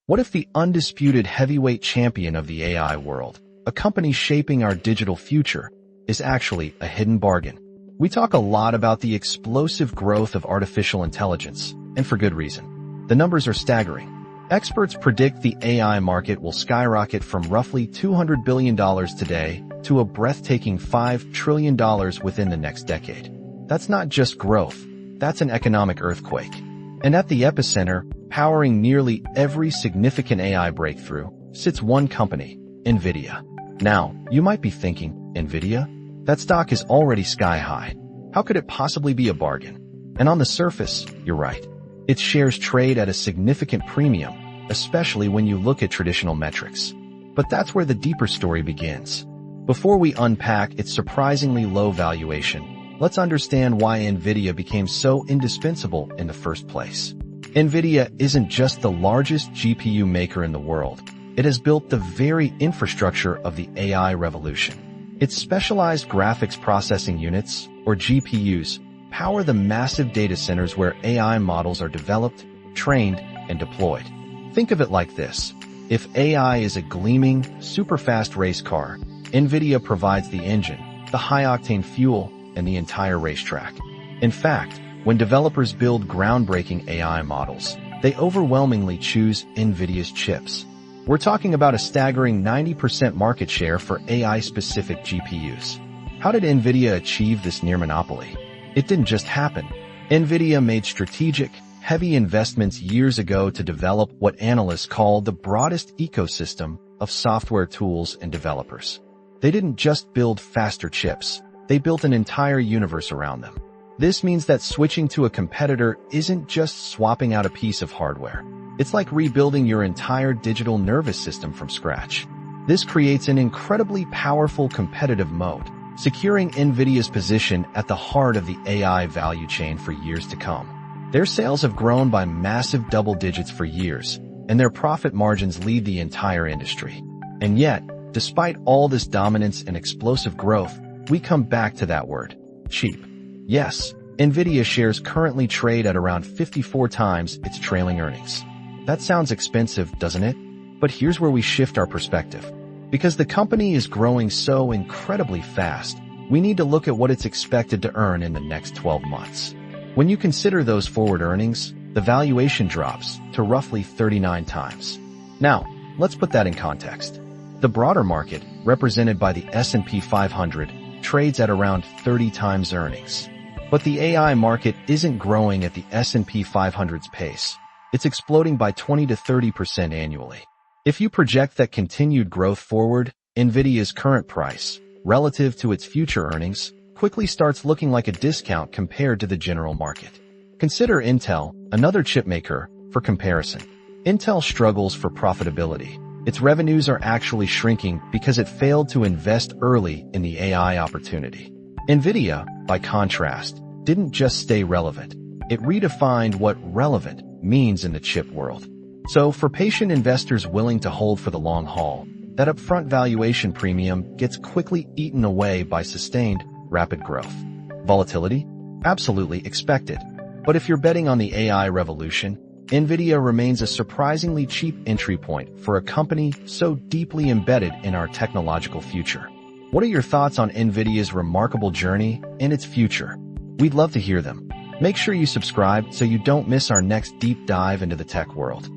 What if the undisputed heavyweight champion of the AI world, a company shaping our digital future, is actually a hidden bargain? We talk a lot about the explosive growth of artificial intelligence, and for good reason. The numbers are staggering. Experts predict the AI market will skyrocket from roughly $200 billion today to a breathtaking $5 trillion within the next decade. That's not just growth, that's an economic earthquake. And at the epicenter, powering nearly every significant AI breakthrough, sits one company, Nvidia. Now, you might be thinking, Nvidia? That stock is already sky high. How could it possibly be a bargain? And on the surface, you're right. Its shares trade at a significant premium, especially when you look at traditional metrics. But that's where the deeper story begins. Before we unpack its surprisingly low valuation, let's understand why Nvidia became so indispensable in the first place. Nvidia isn't just the largest GPU maker in the world. It has built the very infrastructure of the AI revolution. Its specialized graphics processing units, or GPUs, power the massive data centers where AI models are developed, trained, and deployed. Think of it like this. If AI is a gleaming, super-fast race car, Nvidia provides the engine, the high-octane fuel, and the entire racetrack. In fact, when developers build groundbreaking AI models, they overwhelmingly choose Nvidia's chips. We're talking about a staggering 90% market share for AI-specific GPUs. How did Nvidia achieve this near monopoly? It didn't just happen. Nvidia made strategic, heavy investments years ago to develop what analysts call the broadest ecosystem of software tools and developers. They didn't just build faster chips. They built an entire universe around them. This means that switching to a competitor isn't just swapping out a piece of hardware. It's like rebuilding your entire digital nervous system from scratch. This creates an incredibly powerful competitive moat, securing Nvidia's position at the heart of the AI value chain for years to come. Their sales have grown by massive double digits for years, and their profit margins lead the entire industry. And yet, despite all this dominance and explosive growth, we come back to that word, cheap. Yes, Nvidia shares currently trade at around 54 times its trailing earnings. That sounds expensive, doesn't it? But here's where we shift our perspective. Because the company is growing so incredibly fast, we need to look at what it's expected to earn in the next 12 months. When you consider those forward earnings, the valuation drops to roughly 39 times. Now, let's put that in context. The broader market, represented by the S&P 500, trades at around 30 times earnings. But the AI market isn't growing at the S&P 500's pace. It's exploding by 20 to 30% annually. If you project that continued growth forward, Nvidia's current price, relative to its future earnings, quickly starts looking like a discount compared to the general market. Consider Intel, another chipmaker, for comparison. Intel struggles for profitability. Its revenues are actually shrinking because it failed to invest early in the AI opportunity. Nvidia, by contrast, didn't just stay relevant. It redefined what relevant means in the chip world. So for patient investors willing to hold for the long haul, that upfront valuation premium gets quickly eaten away by sustained, rapid growth. Volatility? Absolutely expected. But if you're betting on the AI revolution, Nvidia remains a surprisingly cheap entry point for a company so deeply embedded in our technological future. What are your thoughts on Nvidia's remarkable journey and its future? We'd love to hear them. Make sure you subscribe so you don't miss our next deep dive into the tech world.